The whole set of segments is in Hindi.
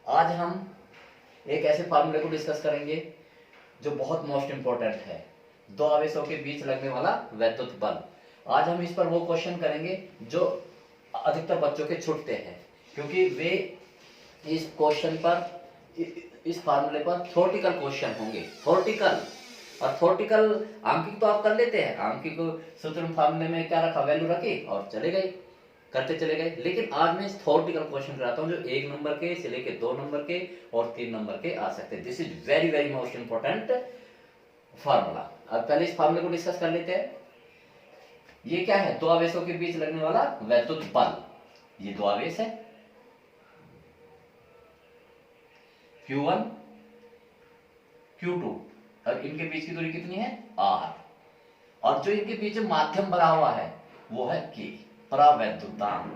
आज हम एक ऐसे फार्मूले को डिस्कस करेंगे जो बहुत मोस्ट इंपॉर्टेंट है, दो आवेशों के बीच लगने वाला वैद्युत बल। आज हम इस पर वो क्वेश्चन करेंगे जो अधिकतर बच्चों के छूटते हैं, क्योंकि वे इस क्वेश्चन पर, इस फार्मूले पर थ्योरेटिकल क्वेश्चन होंगे। थ्योरेटिकल और थ्योरेटिकल आंकिक तो आप कर लेते हैं, आंकिक सूत्र फार्मूले में क्या रखा, वैल्यू रखी और चले गए, करते चले गए। लेकिन आज मैं थ्योरेटिकल क्वेश्चन कराता हूं जो 1 नंबर के से लेके 2 नंबर के और 3 नंबर के आ सकते हैं। This is very very most important formula. अब पहले इस फार्मूले को डिस्कस कर लेते हैं। ये क्या है, दो आवेशों के बीच लगने वाला वैद्युत बल। ये दो आवेश है Q1 Q2 और इनके बीच की दूरी कितनी है, R। और जो इनके बीच माध्यम बना हुआ है वो है K, परावैद्युतांक।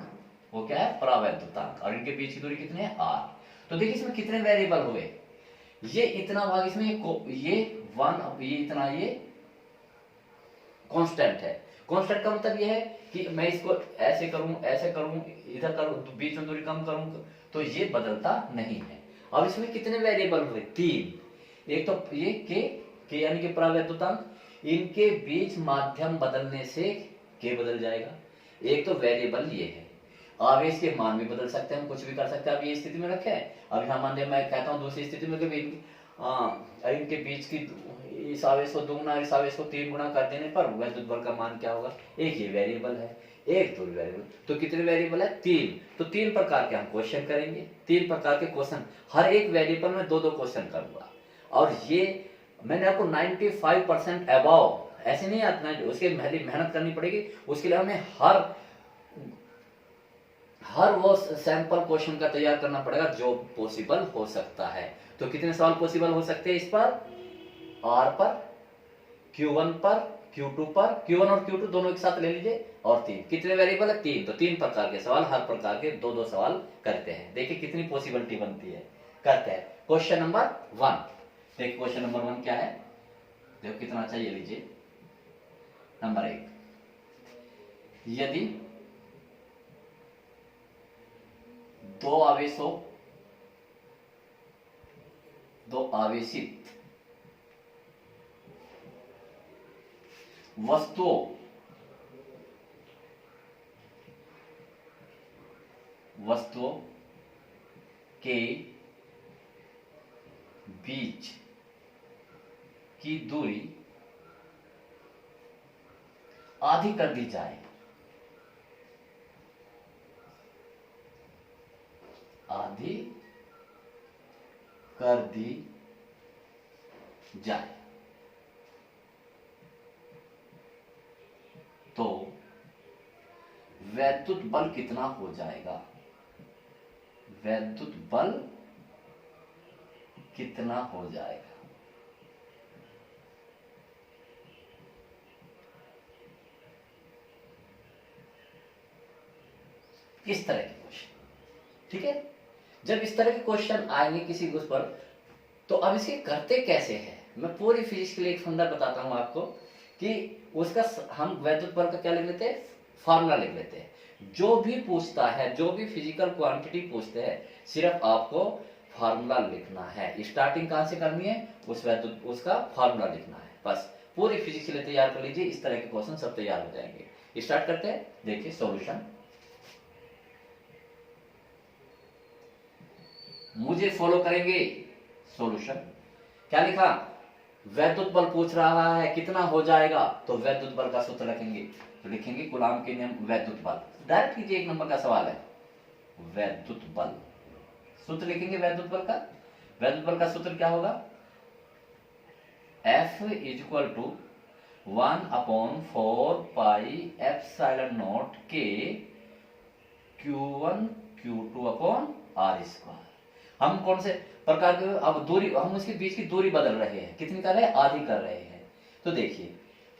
वो क्या है, परावैद्युतांक। और इनके बीच की दूरी कितनी है, R। तो देखिए इसमें कितने वेरिएबल हुए, ये इतना भाग इसमें ये 1, ये इतना, ये कांस्टेंट है। कांस्टेंट का मतलब ये है कि मैं इसको ऐसे करूं, ऐसे करूं, इधर करूं, तो बीच में दूरी कम करूं, तो ये बदलता नहीं है। अब इसमें कितने वेरिएबल हुए, 3। एक तो ये के यानी कि परावैद्युतांक, इनके बीच माध्यम बदलने से के बदल जाएगा। एक तो वेरिएबल ये है, आवेश के मान भी बदल सकते हैं, हम कुछ भी कर सकते हैं। अब ये स्थिति में रखे हैं, अब यहाँ मान लिया मैं कहता हूँ दूसरी स्थिति में कभी इनके बीच की, इस आवेश को दुगुना, इस आवेश को 3 गुना कर देने पर वैद्युत बल का मान क्या होगा। एक ये वेरिएबल है, एक दो वेरिएबल, तो कितने वेरिएबल है, 3। तो 3 प्रकार के हम क्वेश्चन करेंगे, 3 प्रकार के क्वेश्चन, हर एक वेरिएबल में 2-2 क्वेश्चन करूंगा। और ये मैंने आपको 95% अबाव ऐसे नहीं आता, उसके मेहनत करनी पड़ेगी। उसके लिए हमें हर वो सैंपल क्वेश्चन का तैयार करना पड़ेगा जो पॉसिबल हो सकता है। तो कितने सवाल पॉसिबल हो सकते हैं इस पर, R पर, Q1 पर, Q2 पर, Q1 और Q2 दोनों एक साथ ले लीजिए, और 3। कितने वेरिएबल है, 3। तो 3 प्रकार के सवाल, हर प्रकार के 2-2 सवाल करते हैं। देखिए कितनी पॉसिबिलिटी बनती है, करते हैं। क्वेश्चन नंबर 1, देखिए क्वेश्चन नंबर 1 क्या है, देखो कितना अच्छा, ये लीजिए। नंबर 1, यदि दो आवेशित वस्तुओं के बीच की दूरी आधी कर दी जाए, आधी कर दी जाए, तो वैद्युत बल कितना हो जाएगा, वैद्युत बल कितना हो जाएगा। इस तरह के क्वेश्चन, ठीक है। जब इस तरह के क्वेश्चन आएंगे किसी उस पर, तो अब इसके करते कैसे हैं, मैं पूरी फिजिक्स के लिए एक फंडा बताता हूं आपको कि उसका हम वैद्युत बल का क्या लिख लेते हैं, फार्मूला लिख लेते हैं। जो भी पूछता है, जो भी फिजिकल क्वांटिटी पूछते हैं, सिर्फ आपको फार्मूला लिखना है। स्टार्टिंग कहां से करनी है, उसका फार्मूला लिखना है, बस। पूरी फिजिक्स के लिए तैयार कर लीजिए, इस तरह के क्वेश्चन सब तैयार हो जाएंगे। स्टार्ट करते हैं, देखिए सॉल्यूशन। मुझे फॉलो करेंगे। सॉल्यूशन क्या लिखा, वैद्युत बल पूछ रहा है कितना हो जाएगा, तो वैद्युत बल का सूत्र रखेंगे, तो लिखेंगे कूलाम के नियम वैद्युत बल। डायरेक्ट कीजिए, 1 नंबर का सवाल है, वैद्युत बल, सूत्र लिखेंगे वैद्युत बल का। वैद्युत बल का सूत्र क्या होगा, F = 1/4 पाई ε0 K Q1 Q2/R²। हम कौन से प्रकार के, अब दूरी, हम उसके बीच की दूरी बदल रहे हैं, कितनी कर रहे हैं, आधी कर रहे हैं। तो देखिए,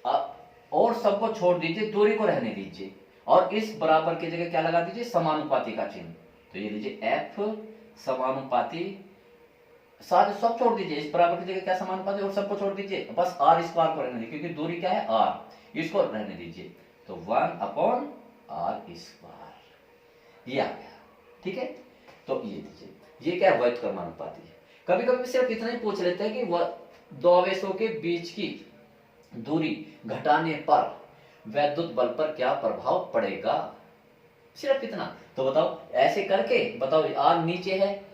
और सबको छोड़ दीजिए, दूरी को रहने दीजिए, और इस बराबर की जगह क्या लगा दीजिए, समानुपाती का चिन्ह। तो ये लीजिए F समानुपाती, सारे सब छोड़ दीजिए, इस बराबर की जगह क्या समानुपाती, और सबको छोड़ दीजिए, बस R² को रहने दीजिए, क्योंकि दूरी क्या है, R, इसको रहने दीजिए। तो 1/R², ये आ गया, ठीक है। तो ये दीजिए, ये क्या है, वैध क्रमानुपाती है। कभी कभी सिर्फ इतना ही पूछ लेते हैं कि वह दो आवेशों के बीच की दूरी घटाने पर वैद्युत बल पर क्या प्रभाव पड़ेगा, सिर्फ इतना। तो बताओ ऐसे करके बताओ, आर नीचे है,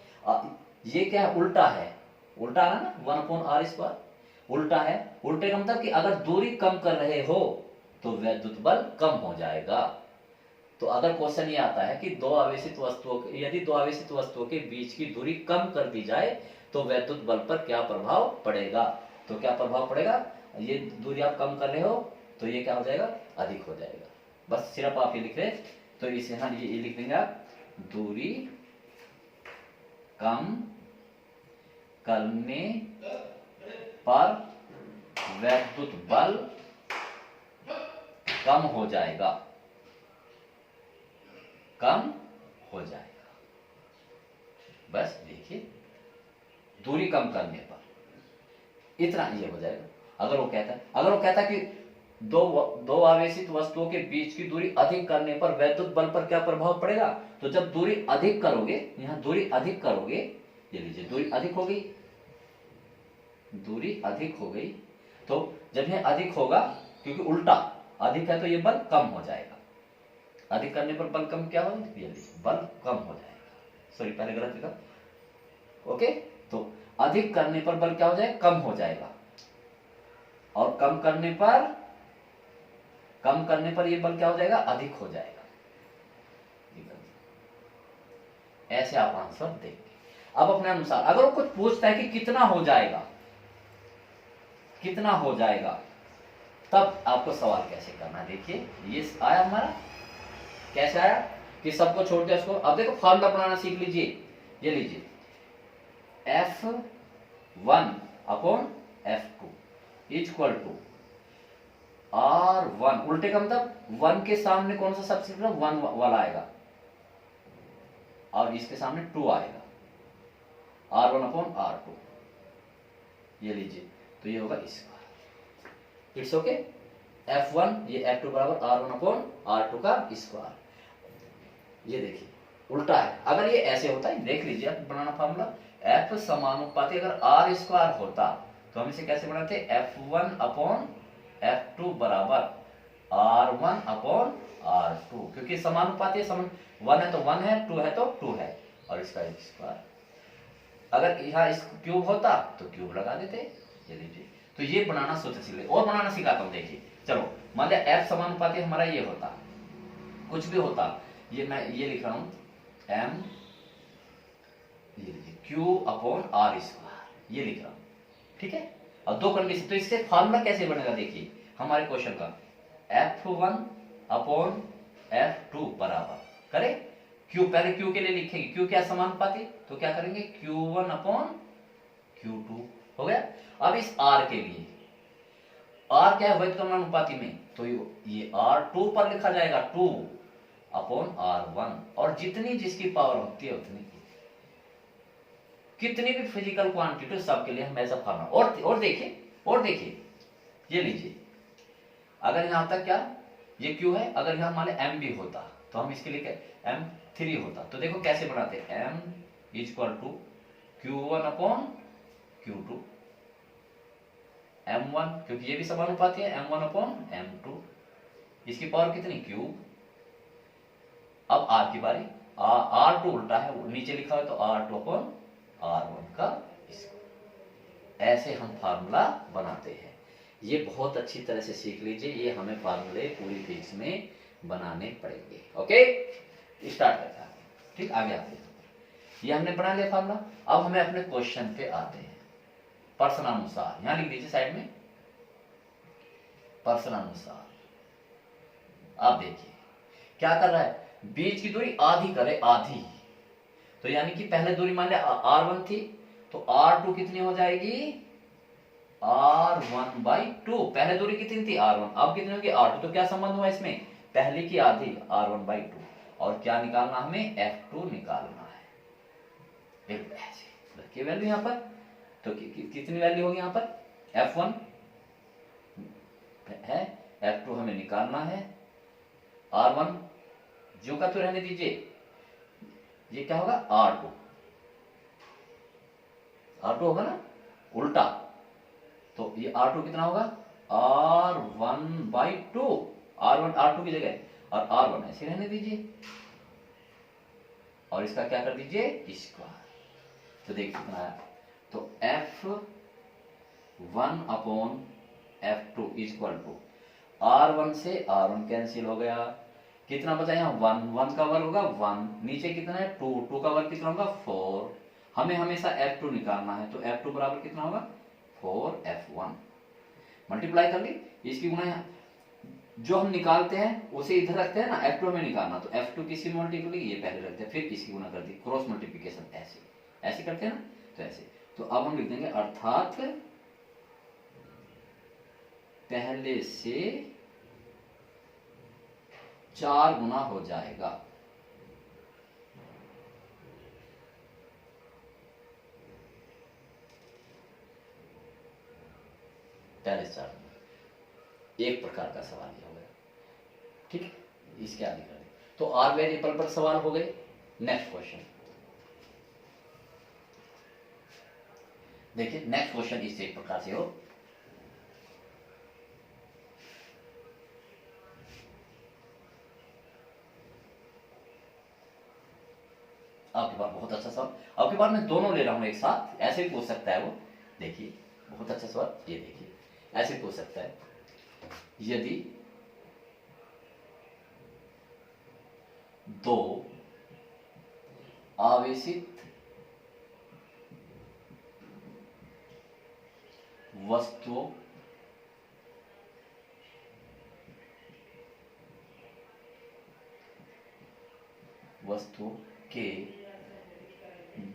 ये क्या है, उल्टा है, उल्टा है ना, 1/r², उल्टा है। उल्टे का मतलब कि अगर दूरी कम कर रहे हो तो वैद्युत बल कम हो जाएगा। तो अगर क्वेश्चन ये आता है कि दो आवेशित वस्तुओं, यदि दो आवेशित वस्तुओं के बीच की दूरी कम कर दी जाए तो वैद्युत बल पर क्या प्रभाव पड़ेगा, तो क्या प्रभाव पड़ेगा, ये दूरी आप कम कर रहे हो तो ये क्या हो जाएगा, अधिक हो जाएगा। बस सिर्फ आप ये लिख रहे, तो इसे हाँ ये लिख देंगे आप, दूरी कम करने पर वैद्युत बल कम हो जाएगा, कम हो जाएगा। बस देखिए, दूरी कम करने पर इतना ये हो जाएगा। अगर वो कहता है कि दो आवेशित वस्तुओं के बीच की दूरी अधिक करने पर वैद्युत बल पर क्या प्रभाव पड़ेगा, तो जब दूरी अधिक करोगे, यहां दूरी अधिक करोगे, ये लीजिए दूरी अधिक हो गई, दूरी अधिक हो गई, तो जब यह अधिक होगा, क्योंकि उल्टा अधिक है तो ये बल कम हो जाएगा, अधिक करने पर बल कम क्या होगा, ये लीजिए बल कम हो जाएगा। सॉरी पहले गलत लिखा, ओके। तो अधिक करने पर बल क्या हो जाएगा, कम हो जाएगा, और कम करने पर ये बल क्या हो जाएगा, अधिक हो जाएगा। ऐसे आप आंसर देंगे। अब अपने अनुसार अगर वो कुछ पूछता है कि कितना हो जाएगा, कितना हो जाएगा, तब आपको सवाल कैसे करना है। देखिए ये आया हमारा, कैसे आया कि सबको छोड़ दिया इसको। अब देखो फॉर्मूला बनाना सीख लीजिए, ये लीजिए F1/F2 इक्वल टू R1, उल्टे का मतलब 1 के सामने कौन सा सब्सिट्यूट, 1 वाला आएगा, और इसके सामने 2 आएगा, R1/R2, ये लीजिए, तो ये होगा इसका, इट्स ओके। F1 ये F2 बराबर R1/R2 का स्क्वायर। ये देखिए उल्टा है, अगर ये ऐसे होता है, देख लीजिए आप बनाना फॉर्मूला, F समानुपाती अगर R² होता तो हम इसे कैसे बनाते, F1/F2 बराबर R1/R2, क्योंकि समानुपाती, 1 है तो 1 है, 2 है तो 2 है, और इसका स्क्वायर। अगर यहाँ इस क्यूब होता तो क्यूब लगा देते, ये लीजिए। तो ये बनाना सूत्र सीख ले, और बनाना सिखाता हूँ। देखिए चलो, मान लिया F समानुपाती हमारा ये होता, कुछ भी होता, ये मैं ये लिख रहा हूं M, ये लीजिए Q/R², ये लिख रहा हूं, ठीक है। और दो कंडीशन, तो इससे फार्मूला कैसे बनेगा, देखिए हमारे क्वेश्चन का F1/F2 बराबर करे Q, पहले Q के लिए लिखेंगे, Q क्या समानुपाती, तो क्या करेंगे Q1/Q2 हो गया। अब इस R के लिए, R क्या है, वैध क्रमानुपाती में, तो ये R2 पर लिखा जाएगा 2/R1, और जितनी जिसकी पावर होती है उतनी, कितनी भी फिजिकल क्वांटिटी सबके लिए हम ऐसा फार्मूला। और देखिए ये लीजिए, अगर यहां तक क्या ये Q है, अगर यहां मान M भी होता तो हम इसके लिए M3 होता, तो देखो कैसे बनाते, M equal to Q1/Q2, M1, क्योंकि ये भी समानुपाती है, M1/M2, इसकी पावर कितनी, Q। अब R की बारी, R2 उल्टा है, नीचे लिखा है तो R2/R1 का स्क्वायर। ऐसे हम फार्मूला बनाते हैं, ये बहुत अच्छी तरह से सीख लीजिए, ये हमें फार्मूले पूरी फिजिक्स में बनाने पड़ेंगे। ओके, स्टार्ट करते हैं, ठीक, आगे आते हैं। ये हमने बना लिया फार्मूला, अब हमें अपने क्वेश्चन पे आते हैं। प्रश्नानुसार यहां लिख दीजिए साइड में, प्रश्नानुसार। आप देखिए क्या कर रहा है, बीच की दूरी आधी करे, आधी, तो यानी कि पहले दूरी मान लिया R1 थी, तो R2 कितनी हो जाएगी, R1/2। पहले दूरी कितनी थी R1, अब कितनी होगी R2, तो क्या संबंध हुआ इसमें, पहले की आधी R1/2, और क्या निकालना हमें, F2 निकालना है। ऐसे रखिए वैल्यू यहां पर, तो कितनी वैल्यू होगी यहां पर, F1 है, F2 हमें निकालना है, R1 जो का तो रहने दीजिए, ये क्या होगा R2, R2 होगा ना उल्टा, तो ये R2 कितना होगा R1/2, R1 R2 की जगह और R1 ऐसे रहने दीजिए और इसका क्या कर दीजिए स्क्वायर, तो देखिए कितना है, तो F1/F2 इक्वल टू R1 से R1 कैंसिल हो गया, कितना बचा यहाँ 1, 1 का वर्ग होगा 1, नीचे कितना है 2, 2 का वर्ग कितना होगा 4, हमें हमेशा F2 निकालना है, तो F2 बराबर कितना होगा 4F1, मल्टीप्लाई कर ली, इसकी गुणा यहाँ जो हम निकालते हैं उसे इधर रखते हैं ना, F2 हमें निकालना, तो F2 किसी मल्टीप्लाई ये पहले रखते हैं, फिर इसकी गुणा कर दी, क्रॉस मल्टीप्लिकेशन ऐसे ऐसे करते हैं ना, तो ऐसे, तो अब हम लिख देंगे अर्थात पहले से 4 गुना हो जाएगा, पहले से 4 गुना, एक प्रकार का सवाल ये हो गया, ठीक है, इसके आगे कर दे, तो R वेरिएबल पर सवाल हो गए। नेक्स्ट क्वेश्चन देखिए, नेक्स्ट क्वेश्चन इस एक प्रकार से हो, आपके पास बहुत अच्छा सवाल, आपके पास मैं दोनों ले रहा हूं एक साथ, ऐसे भी पूछ सकता है वो, देखिए बहुत अच्छा सवाल, ये देखिए ऐसे पूछ सकता है, यदि दो आवेशित वस्तुओं के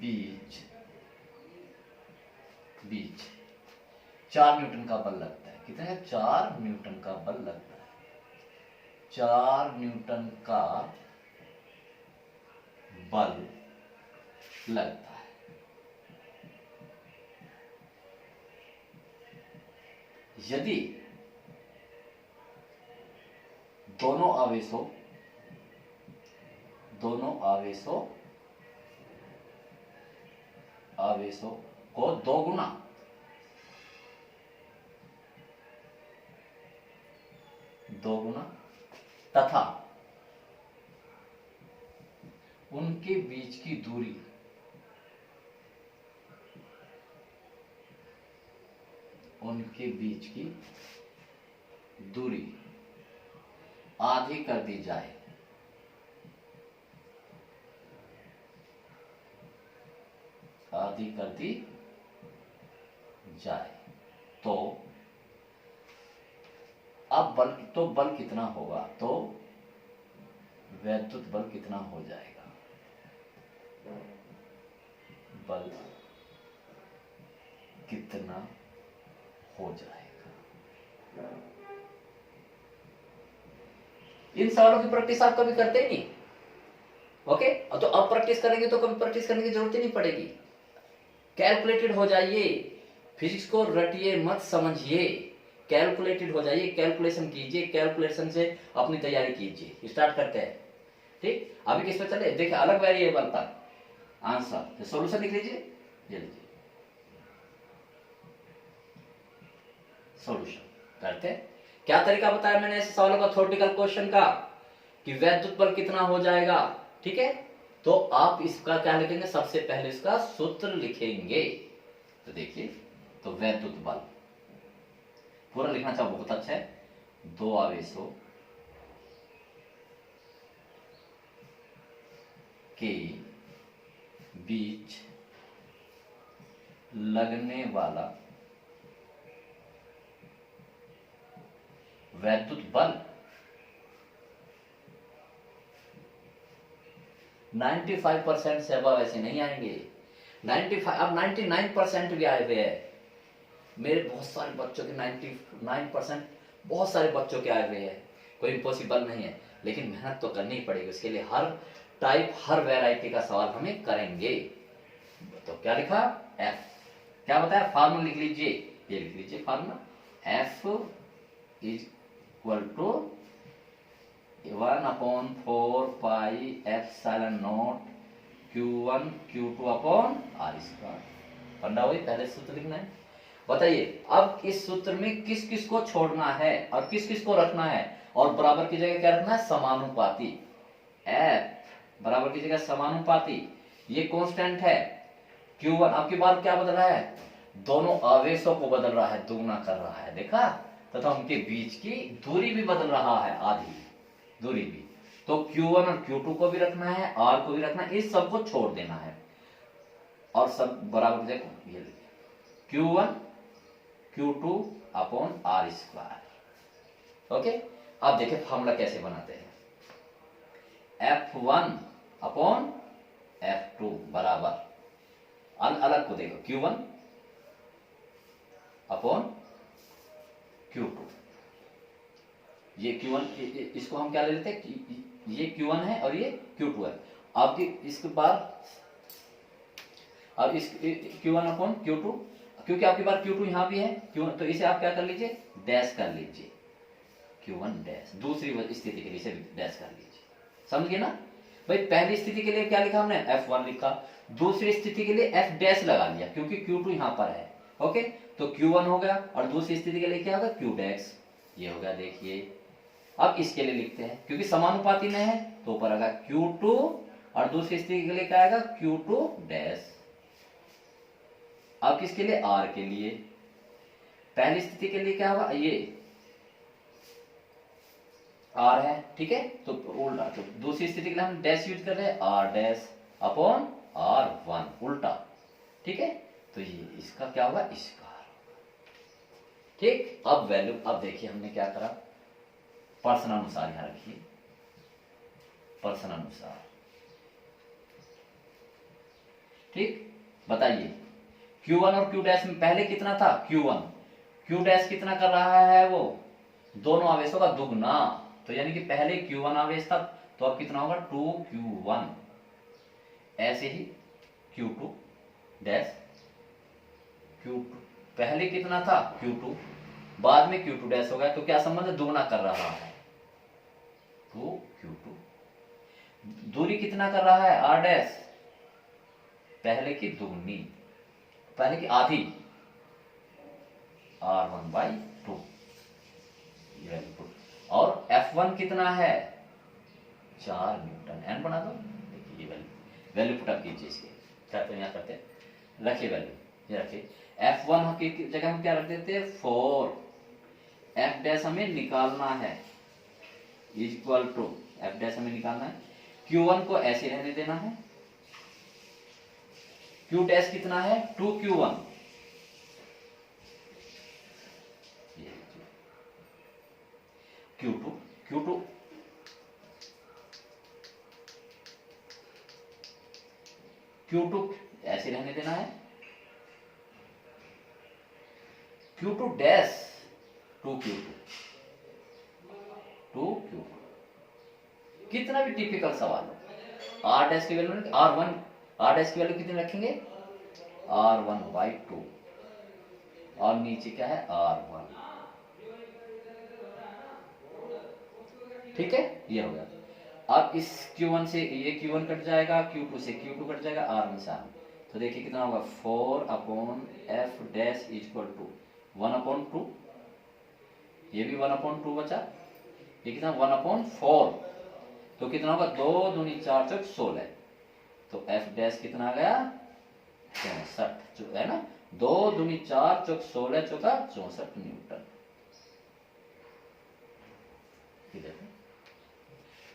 बीच 4 न्यूटन का बल लगता है, कितना है 4 न्यूटन का बल लगता है, 4 न्यूटन का बल लगता है, यदि दोनों आवेशों को 2 गुना तथा उनके बीच की दूरी आधी कर दी जाए, तो अब बल कितना होगा, तो वैद्युत बल कितना हो जाएगा, बल कितना हो जाएगा। इन सवालों की प्रैक्टिस आप कभी करते ही नहीं, ओके, तो अब प्रैक्टिस करेंगे तो कभी प्रैक्टिस करने की जरूरत ही नहीं पड़ेगी, कैलकुलेटेड हो जाइए, फिजिक्स को रटिए मत समझिए, कैलकुलेटेड हो जाइए, कैलकुलेशन कीजिए, कैलकुलेशन से अपनी तैयारी कीजिए। स्टार्ट करते हैं, ठीक, अभी किस पे चले, देखिए अलग वेरिएबल पर आंसर, तो सॉल्यूशन लिख लीजिए, ये लीजिए सॉल्यूशन करते हैं। क्या तरीका बताया मैंने ऐसे सवालों का, थ्योरेटिकल क्वेश्चन का, कि वैद्युत बल कितना हो जाएगा, ठीक है, तो आप इसका क्या लिखेंगे, सबसे पहले इसका सूत्र लिखेंगे, तो देखिए, तो वैद्युत बल पूरा लिखना चाहो बहुत अच्छा है, 2 आवेशों के बीच लगने वाला वैद्युत बल 95% से अब ऐसे नहीं आएंगे, 95 अब 99% भी आए हुए हैं, मेरे बहुत सारे बच्चों के 99% बहुत सारे बच्चों के आए हुए हैं, कोई इम्पॉसिबल नहीं है, लेकिन मेहनत तो करनी ही पड़ेगी, उसके लिए हर टाइप हर वैरायटी का सवाल हमें करेंगे। तो क्या लिखा, एफ, क्या बताया, फार्मूला लिख लीजिए, ये लिख लीजिए formula, F equal to 1/4 pi epsilon naught Q1 Q2 upon R square. फंडा वही, पहले सूत्र लिखना है। बताइए अब इस सूत्र में किस किस को छोड़ना है और किस किस को रखना है, और बराबर की जगह क्या रखना है, समानुपाती। F बराबर की जगह समानुपाती, ये कांस्टेंट है। Q1 आपकी बार क्या बदल रहा है, दोनों आवेशों को बदल रहा है, दुगना कर रहा है, देखा, तथा उनके बीच की दूरी भी बदल रहा है, आधी दूरी भी। तो Q1 और Q2 को भी रखना है, R को भी रखना है, इस सब को छोड़ देना है और सब बराबर देखो ये Q1 Q2 upon R square. Okay, अब देखिए फॉर्मूला कैसे बनाते हैं। F1 अपॉन F2 बराबर, अलग को देखो, Q1 अपॉन Q2, ये Q1, इसको हम क्या ले लेते हैं, ये Q1 है और ये Q2 है। अब इसके बाद अब इस Q1 अपॉन Q2, क्योंकि आपके पास Q2 यहां भी है, Q1, तो इसे आप क्या कर लीजिए, डैश कर लीजिए, Q1 डैश, दूसरी स्थिति के लिए इसे डैश कर लीजिए, समझ गए ना भाई। पहली स्थिति के लिए क्या लिखा हमने, F1 लिखा, दूसरी स्थिति के लिए F डैश लगा लिया क्योंकि Q2 यहां पर है। ओके, तो Q1 हो गया और दूसरी स्थिति के लिए क्या होगा, Q डैश, ये हो गया। देखिए अब इसके लिए लिखते हैं, क्योंकि समानुपाती में है तो ऊपर आएगा Q2 और दूसरी स्थिति के लिए क्या आएगा, Q2 डैश। अब किसके लिए, R के लिए, पहली स्थिति के लिए क्या होगा, ये R है, ठीक है, तो उल्टा, तो दूसरी स्थिति के लिए हम डैश यूज कर रहे हैं, R डैश अपॉन R1 उल्टा, ठीक है, तो ये इसका क्या होगा, स्क्वायर। ठीक, अब वैल्यू, अब देखिए हमने क्या करा, प्रश्नानुसार यहां रखिए, प्रश्नानुसार, ठीक। बताइए Q1 और Q डैश में पहले कितना था, Q1, Q डैश कितना कर रहा है, वो दोनों आवेशों का दुगना, तो यानी कि पहले Q1 आवेश था, तो अब कितना होगा, 2Q1। ऐसे ही Q2 डैश, Q2 पहले कितना था, Q2, बाद में Q2 डैश हो गया, तो क्या संबंध है, दुगना कर रहा है, 2Q2। दूरी कितना कर रहा है, R डैश, पहले की दुगनी, पहले की आधी, R1/2, और F1 कितना है, 4 न्यूटन, एन बना दो। देखिए ये वैल्यू पुटअप कीजिए, इसके करते हैं, यहाँ करते हैं, रखिए वैल्यू, ये रखिए। F1 की जगह हम क्या रख देते हैं, 4, F डैश हमें निकालना है, इक्वल टू, F डैश हमें निकालना है, Q1 को ऐसे रहने देना है, Q डैश कितना है, 2Q1, Q2 Q2 Q2 ऐसे रहने देना है, Q2 डैश 2Q2, 2Q2, कितना भी टिपिकल सवाल हो, R डैश की वैल्यू, R1, R डैश की वैल्यू कितनी रखेंगे, R1/2, और नीचे क्या है, R1, ठीक है, ये हो गया। अब इस Q1 से ये Q1 कट जाएगा, Q2 से Q2 कट जाएगा, R1 से R1, तो देखिए कितना होगा, 4/F डैश इक्वल टू 1/2, ये भी 1/2 बचा, ये कितना 1/4, तो कितना होगा, 2 दूनी 4 चौक 16, तो F डैश कितना आ गया, 64, है ना, 2 दूनी 4 चौक 16 चौका 64 न्यूटन।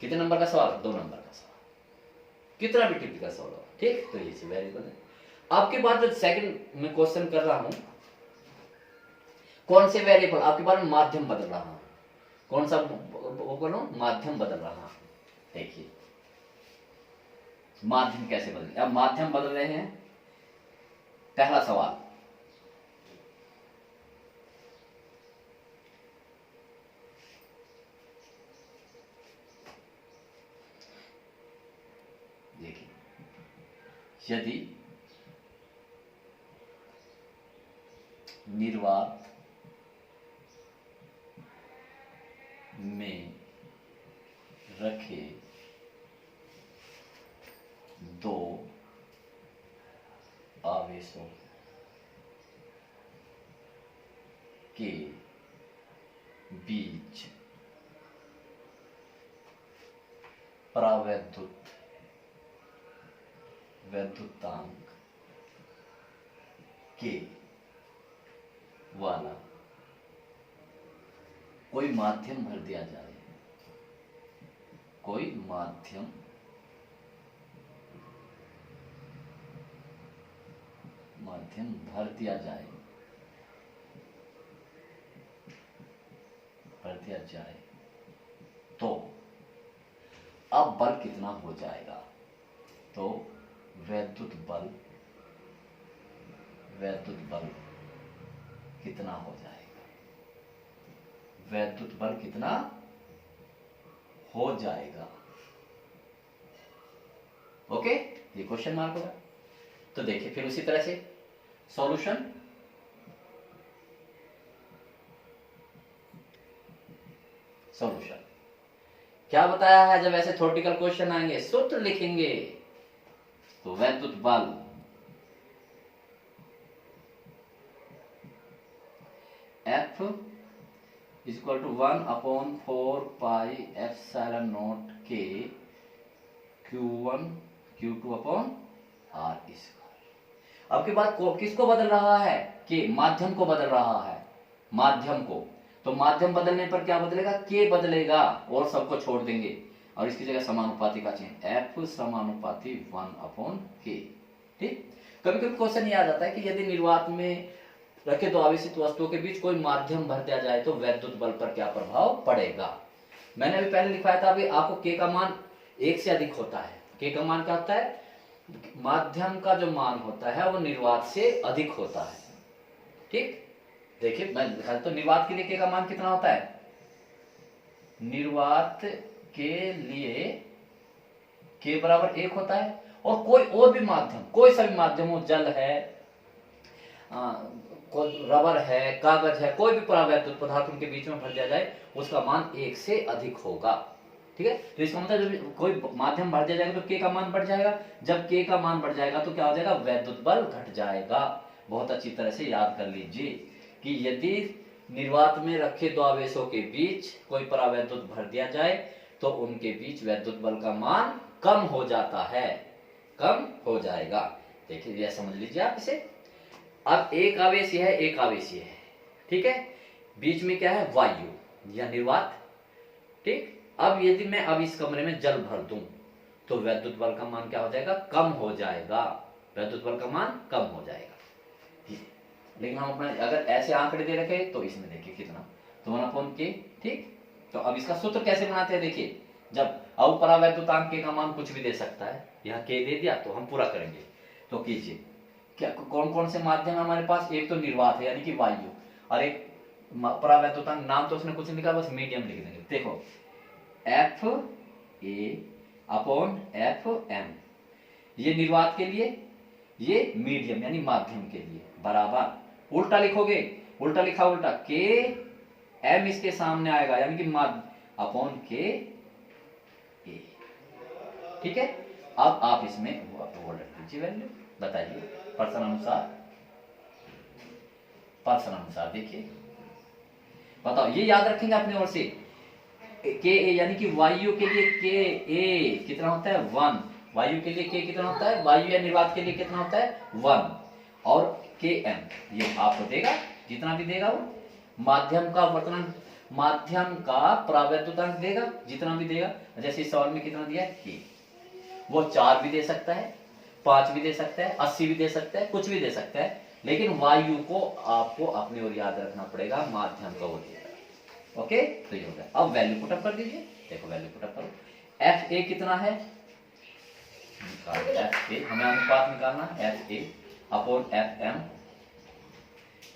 कितने नंबर का सवाल, 2 नंबर का सवाल, कितना भी टिपिकल सवाल होगा, ठीक, तो ये वेरिएबल है। आपके बाद जो सेकंड में क्वेश्चन कर रहा हूं, कौन से वेरिएबल, आपके बारे में माध्यम बदल रहा हूं, कौन सा बोलो, माध्यम बदल रहा हूं। देखिए माध्यम कैसे बदल, अब माध्यम बदल रहे हैं, पहला सवाल, देखिए, यदि निर्वात में रखे 2 आवेशों के बीच वैद्युतांक के वाला कोई माध्यम भर दिया जाए, कोई माध्यम भर दिया जाए, तो अब बल कितना हो जाएगा? तो वैद्युत बल कितना हो जाएगा? वैद्युत बल कितना हो जाएगा? ओके, ये क्वेश्चन मार्क होगा। तो देखिए फिर उसी तरह से सॉल्यूशन। क्या बताया है? जब ऐसे थ्योरेटिकल क्वेश्चन आएंगे सूत्र लिखेंगे। तो वैद्युत बल F equal to 1/4 pi epsilon naught के Q1 Q2 upon R square. अब की बात किसको बदल रहा है? कि माध्यम को बदल रहा है, माध्यम को। तो माध्यम बदलने पर क्या बदलेगा? के बदलेगा, और सबको छोड़ देंगे और इसकी जगह समानुपाती का चिन्ह F समानुपाती 1/k। ठीक। कभी कभी क्वेश्चन ये आ जाता है कि यदि निर्वात में रखे दो आवेशित वस्तुओं के बीच कोई माध्यम भर दिया जाए तो वैद्युत बल पर क्या प्रभाव पड़ेगा? मैंने अभी पहले लिखवाया था, अभी आपको के का मान 1 से अधिक होता है। के का मान क्या होता है? माध्यम का जो मान होता है वो निर्वात से अधिक होता है। ठीक, देखिए मैं दिखा तो निर्वात के लिए के का मान कितना होता है? निर्वात के लिए के बराबर 1 होता है। और कोई और भी माध्यम, कोई सा भी माध्यम हो, जल है, कोई रबर है, कागज है, कोई भी परावैद्युत पदार्थ उनके बीच में भर दिया जाए उसका मान 1 से अधिक होगा। ठीक है, तो इसका मतलब जब कोई माध्यम भर दिया जाएगा तो के का मान बढ़ जाएगा। जब के का मान बढ़ जाएगा तो क्या हो जाएगा? वैद्युत बल घट जाएगा। बहुत अच्छी तरह से याद कर लीजिए कि यदि निर्वात में रखे दो आवेशों के बीच कोई परावैद्युत भर दिया जाए तो उनके बीच वैद्युत बल का मान कम हो जाता है, कम हो जाएगा। देखिए यह समझ लीजिए आप इसे। अब एक आवेशी है, एक आवेशी है, ठीक है, बीच में क्या है? वायु या निर्वात। ठीक, अब यदि मैं अब इस कमरे में जल भर दूं तो वैद्युत बल का मान क्या हो जाएगा? कम हो जाएगा। वैद्युत बल का मान कम हो जाएगा। लेकिन हम अपना अगर ऐसे आंकड़े दे रखे तो इसमें देखिए कितना, तो 1/k। ठीक, तो अब इसका सूत्र कैसे बनाते हैं? देखिए, जब अपरावैद्युतांक के का मान कुछ भी दे सकता है, यहाँ k दे दिया तो हम पूरा करेंगे। तो कीजिए, क्या कौन कौन से माध्यम है हमारे पास? एक तो निर्वात है यानी कि वायु, और एक परावैद्युतांक, नाम तो उसने कुछ नहीं लिखा, बस मीडियम लिख देंगे। देखो FA/FM, ये निर्वात के लिए, ये मीडियम यानी माध्यम के लिए, बराबर उल्टा लिखोगे, उल्टा लिखा उल्टा, के एम इसके सामने आएगा यानी कि अपॉन के ए। ठीक है, अब आप इसमें वो रख दीजिए वैल्यू, बताइए पर्सन अनुसार देखिए, बताओ, ये याद रखेंगे अपने ओर से। के ए यानी कि वायु के लिए के ए कितना होता है? 1। वायु के लिए के कितना होता है? वायु या निर्वात के लिए कितना होता है? 1। और के एम ये आपको देगा, जितना भी देगा वो माध्यम का वर्तमान, माध्यम का परावैद्युतांक देगा, जितना भी देगा। जैसे इस सवाल में कितना दिया है? के। वो 4 भी दे सकता है, 5 भी दे सकता है, 80 भी दे सकता है, कुछ भी दे सकता है, लेकिन वायु को आपको अपनी ओर याद रखना पड़ेगा, माध्यम का वो देगा। ओके, तो ये हो गया। अब वैल्यू पुटअप कर दीजिए। देखो वैल्यू पुटअप करो। एफ ए कितना है? एफ ए हमें अनुपात निकालना, F A upon F M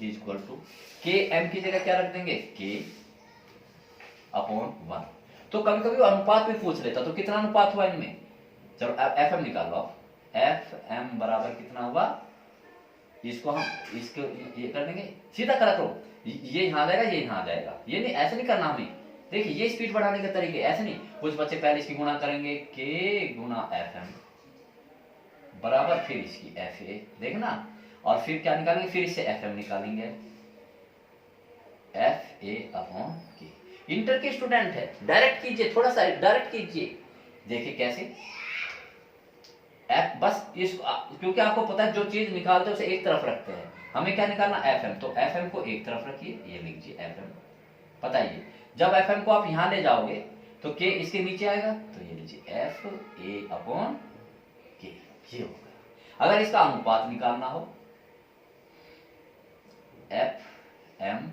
equal to के एम की जगह क्या रख देंगे? के अपॉन 1। तो कभी कभी अनुपात भी पूछ लेता, तो कितना अनुपात हुआ इनमें? चलो एफ एम निकाल लो। एफ एम बराबर कितना हुआ? इसको हम इसको ये कर देंगे, सीधा करा करो, ये यहां आ जाएगा, ये यहां आ जाएगा। ये नहीं, ऐसे नहीं करना हमें। देखिए ये स्पीड बढ़ाने के तरीके ऐसे नहीं, कुछ बच्चे पहले इसकी गुणा करेंगे, के गुणा एफ एम बराबर फिर इसकी एफ ए, देखना, और फिर क्या निकालेंगे, फिर इससे एफ एम निकालेंगे, एफ ए अपॉन के। इंटर के स्टूडेंट है, डायरेक्ट कीजिए, थोड़ा सा डायरेक्ट कीजिए, देखिए कैसे एफ, बस इस, क्योंकि आपको पता है जो चीज निकालते हैं उसे एक तरफ रखते हैं, हमें क्या निकालना, एफ एम, तो एफ एम को एक तरफ रखिए, ये लिखिए एफ एम। बताइए जब एफ एम को आप यहां ले जाओगे तो के इसके नीचे आएगा, तो ये लीजिए एफ ए अपॉन के, ये हो गया। अगर इसका अनुपात निकालना हो, एफ एम,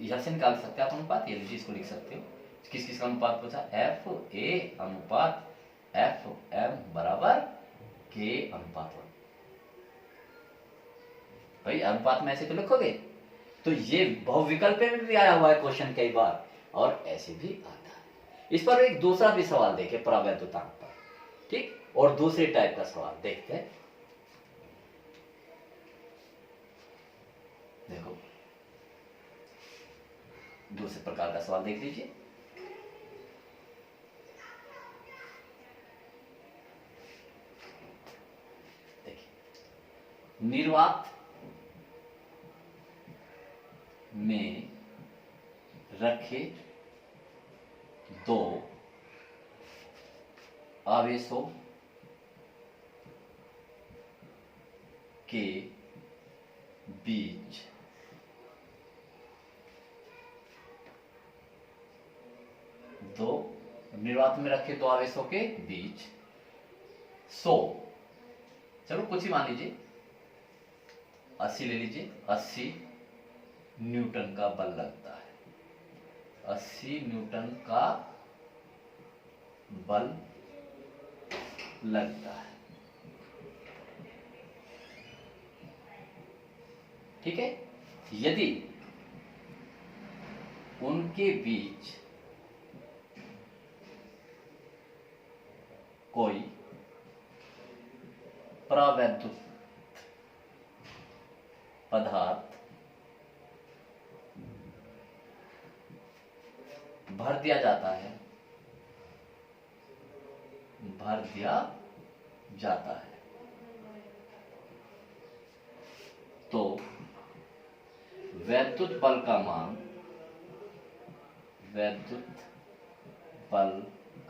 इधर से निकाल सकते हैं आप अनुपात, ये लीजिए इसको लिख सकते हो, किस किस का अनुपात पूछा, एफ ए अनुपात एफ एम बराबर के अनुपात 1। भाई अनुपात में ऐसे तो लिखोगे, तो ये बहुविकल्प में भी आया हुआ है क्वेश्चन कई बार, और ऐसे भी आता है। इस पर एक दूसरा भी सवाल देखे प्रावैधुतांक पर, ठीक, और दूसरे टाइप का सवाल देखते हैं। देखो दूसरे प्रकार का सवाल देख लीजिए। देखिए, निर्वात में रखे दो आवेशों के बीच निर्वात में रखे दो आवेशों के बीच 100, चलो कुछ ही मान लीजिए 80 ले लीजिए, 80 न्यूटन का बल लगता है, 80 न्यूटन का बल लगता है, ठीक है। यदि उनके बीच कोई प्रावैद्युत पदार्थ भर दिया जाता है, तो वैद्युत बल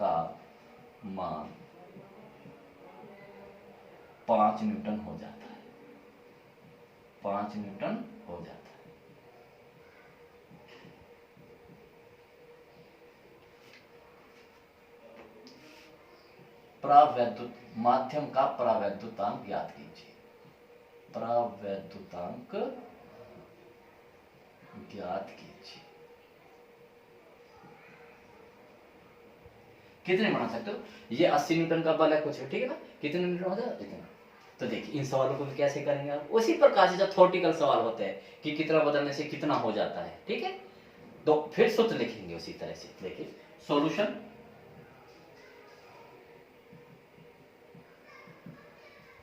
का मान 5 न्यूटन हो जाता है, 5 न्यूटन हो जाता है। प्रावैद्युत माध्यम का प्रावैद्युतांक ज्ञात कीजिए, प्रावैद्युतांक ज्ञात कीजिए। कितने बना सकते हो, ये 80 न्यूटन का बल है कुछ, ठीक है ना, कितने न्यूटन हो जाएगा इतना। तो देखिए इन सवालों को कैसे करेंगे आप, उसी प्रकार से जब थ्योरेटिकल सवाल होते हैं कि कितना बदलने से कितना हो जाता है, ठीक है, तो फिर सूत्र लिखेंगे उसी तरह से। देखिए सॉल्यूशन,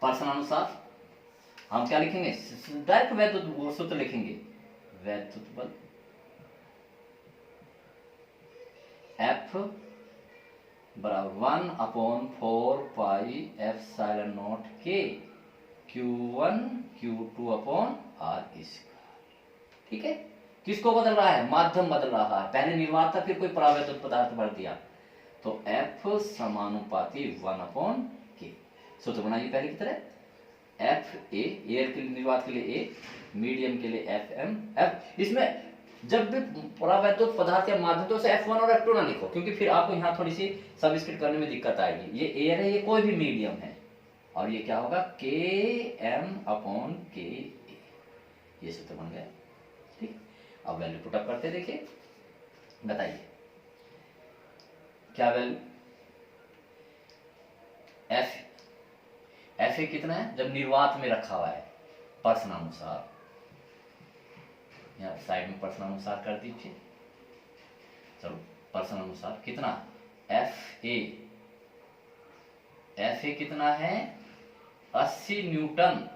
प्रश्नानुसार हम क्या लिखेंगे, डायरेक्ट वैद्युत सूत्र लिखेंगे, वैद्युत बल F बराबर 1/4 pi epsilon K Q1 Q2 upon R square, ठीक है। किसको बदल रहा है, माध्यम बदल रहा है, पहले निर्वात था फिर कोई प्रावैद्युत पदार्थ भर दिया, तो F समानुपाती 1/K। सूत्र बनाइए पहले की तरह, एफ ए, एयर के लिए निर्वात के लिए ए, मीडियम के लिए एफ एम। एफ इसमें जब भी परावैद्युत पदार्थ या माध्यम तो F1 और F2 ना लिखो, क्योंकि फिर आपको यहाँ थोड़ी सी सबस्क्रिप्ट करने में दिक्कत आएगी। ये एयर है, ये कोई भी मीडियम है, और ये क्या होगा Km/K, ये सूत्र बन गया, ठीक। अब वैल्यू पुट अप करते देखिए, बताइए क्या वैल्यू, एफ ए कितना है, जब निर्वात में रखा हुआ है, प्रश्नानुसार, यहाँ साइड में प्रश्नानुसार कर दीजिए, चलो प्रश्नानुसार कितना, एफ ए कितना है 80 न्यूटन,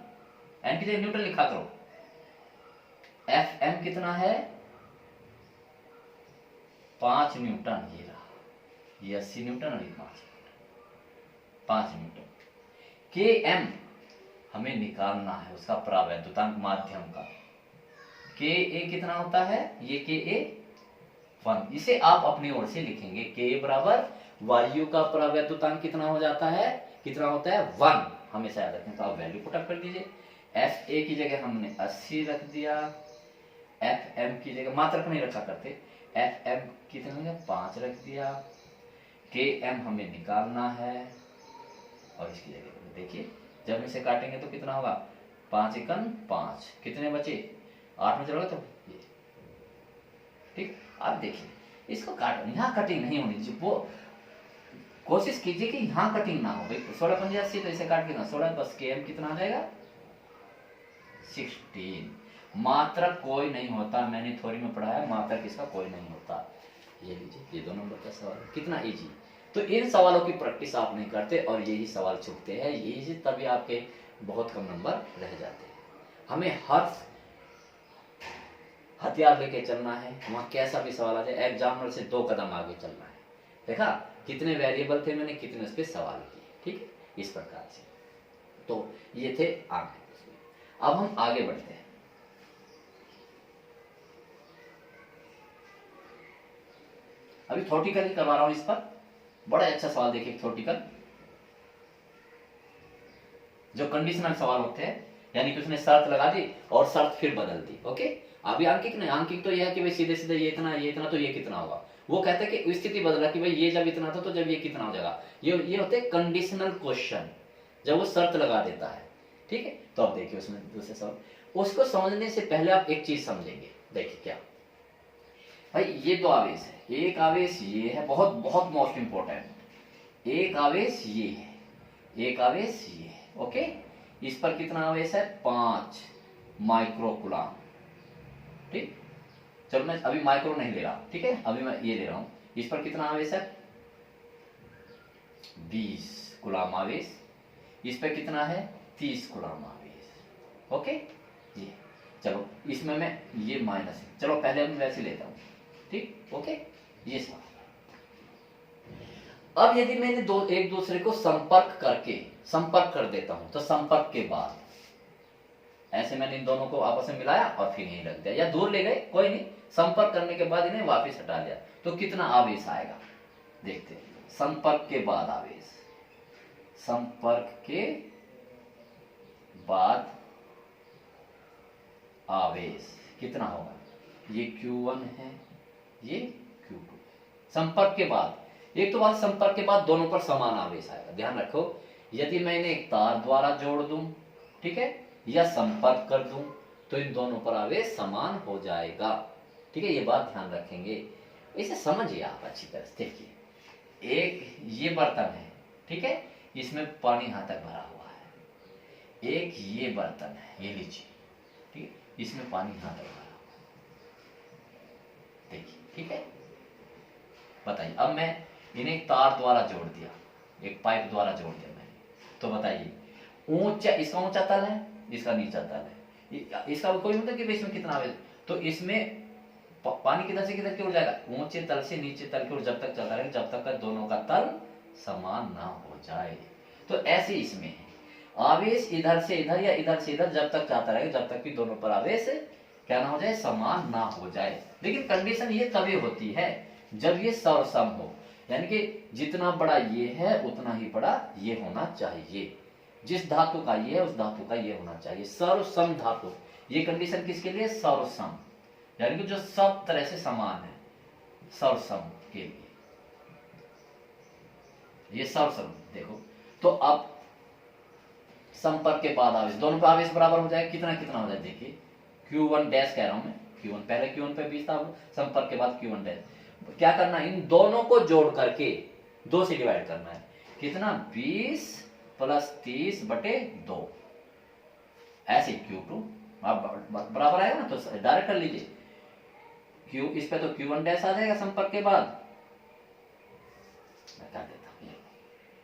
एन की जगह न्यूटन लिखा करो, एफ एम कितना है 5 न्यूटन, ये रहा, ये 80 न्यूटन और ये 5 न्यूटन, के एम हमें निकालना है उसका प्रावैद्युतांक माध्यम का। के ए कितना होता है, ये के ए 1, इसे आप अपनी ओर से लिखेंगे। के ए बराबर वायु का प्रावैद्युतांक कितना हो जाता है, कितना होता है 1, हमेशा याद रखें। तो आप वैल्यू पुट अप कर दीजिए। एफ ए की जगह हमने 80 रख दिया, एफ एम की जगह मात्रक नहीं रखा करते, एफ एम कितना 5 रख दिया, के एम हमें निकालना है और इसकी जगह देखिए जब इसे काटेंगे तो कितना होगा, 5 एकम 5, कितने बचे 8 में चलोगे तो ये ठीक। अब देखिए इसको काट, यहाँ कटिंग नहीं होनी चाहिए, वो कोशिश कीजिए कि यहाँ कटिंग ना हो भाई। 16 पंजे 80, तो इसे काट के ना 16 बस के एम कितना आ जाएगा 16। मात्रक कोई नहीं होता, मैंने थ्योरी में पढ़ा है मात्रक इसका कोई नहीं होता। ये लीजिए ये 2 नंबर का सवाल कितना इजी। तो इन सवालों की प्रैक्टिस आप नहीं करते और यही सवाल चुकते हैं, यही तभी आपके बहुत कम नंबर रह जाते हैं। हमें हर हथियार लेके चलना है, वहां कैसा भी सवाल आ जाए एग्जामिनर से 2 कदम आगे चलना है। देखा कितने वेरिएबल थे, मैंने कितने उस पर सवाल किए, ठीक है इस प्रकार से। तो ये थे आगे। अब हम आगे बढ़ते हैं। अभी थ्योरेटिकल करवा रहा हूं इस पर, बड़ा अच्छा सवाल देखिए थ्योरेटिकल, जो कंडीशनल सवाल होते हैं, यानी कि उसने शर्त लगा दी और शर्त फिर बदल दी। ओके, अभी आंकिक नहीं, आंकिक तो यह है कि भाई सीधे सीधे ये इतना तो ये कितना होगा। वो कहते हैं कि स्थिति बदला कि भाई ये जब इतना था तो जब ये कितना हो जाएगा। ये होते हैं कंडीशनल क्वेश्चन, जब वो शर्त लगा देता है, ठीक है। तो अब देखिए उसमें दूसरे सवाल, उसको समझने से पहले आप एक चीज समझेंगे। देखिए क्या भाई, ये 2 आवेश है, एक आवेश ये है, बहुत बहुत मोस्ट इंपॉर्टेंट, एक आवेश ये है, एक आवेश ये है। ओके, इस पर कितना आवेश है 5 माइक्रोकुलाम, ठीक। चलो मैं अभी माइक्रो नहीं ले रहा, ठीक है, अभी मैं ये ले रहा हूं। इस पर कितना आवेश है 20 कुलाम आवेश, इस पर कितना है 30 कुलाम आवेश। ओके ये, चलो इसमें मैं ये माइनस है, चलो पहले मैं वैसे लेता हूं, ठीक। ओके ये सवाल। अब यदि मैंने एक दूसरे को संपर्क कर देता हूं, तो संपर्क के बाद ऐसे मैंने इन दोनों को आपस में मिलाया और फिर यहीं रख दिया, या दूर ले गए कोई नहीं, संपर्क करने के बाद इन्हें वापस हटा दिया, तो कितना आवेश आएगा देखते हैं। संपर्क के बाद आवेश, संपर्क के बाद आवेश कितना होगा, ये Q1 है, ये Q2। संपर्क के बाद, एक तो बात संपर्क के बाद दोनों पर समान आवेश आएगा। ध्यान रखो, यदि मैं इन्हें एक तार द्वारा जोड़ दूं, ठीक है, या संपर्क कर दूं, तो इन दोनों पर आवेश समान हो जाएगा, ठीक है। ये बात ध्यान रखेंगे, इसे समझिए आप अच्छी तरह से। देखिए एक ये बर्तन है, ठीक है, इसमें पानी यहां तक भरा हुआ है। एक ये बर्तन है, ये लीजिए, ठीक है, इसमें पानी यहां तक भरा हुआ है, देखिए, ठीक है। बताइए, अब मैं इन्हें एक तार द्वारा जोड़ दिया, एक पाइप द्वारा जोड़ दिया मैंने, तो बताइए ऊंचा, इसका ऊंचा तल है, इसका नीचा तल है, इसका कोई मतलब कि इसमें कितना आवेश, तो इसमें पानी किधर से किधर की ओर जाएगा, ऊंचे तल से नीचे तल की ओर जब तक चलता रहेगा जब तक का दोनों का तल समान ना हो जाए। तो ऐसे इसमें है, आवेश इधर से इधर या इधर से इधर जब तक जाता रहेगा जब तक कि दोनों पर आवेश क्या ना हो जाए, समान ना हो जाए। लेकिन कंडीशन ये तभी होती है जब ये सर्वसम हो, यानी कि जितना बड़ा ये है उतना ही बड़ा ये होना चाहिए, जिस धातु का ये है उस धातु का ये होना चाहिए, सर्वसम धातु। ये कंडीशन किसके लिए, सर्वसम, यानी कि जो सब तरह से समान है, सर्वसम के लिए ये सर्वसम। देखो तो अब संपर्क के बाद आवेश, दोनों का आवेश बराबर हो जाए, कितना कितना हो जाए, देखिए Q1 डैश कह रहा हूं मैं, Q1 पहले Q1 पे 20 था, संपर्क के बाद Q1 डैश। क्या करना है, इन दोनों को जोड़ करके 2 से डिवाइड करना है, कितना 20 प्लस 30 बटे 2, ऐसे Q2 आप बराबर आएगा ना, तो डायरेक्ट कर लीजिए Q, इस पे तो Q1 डैश आ जाएगा संपर्क के बाद, मैं कर देता हूं,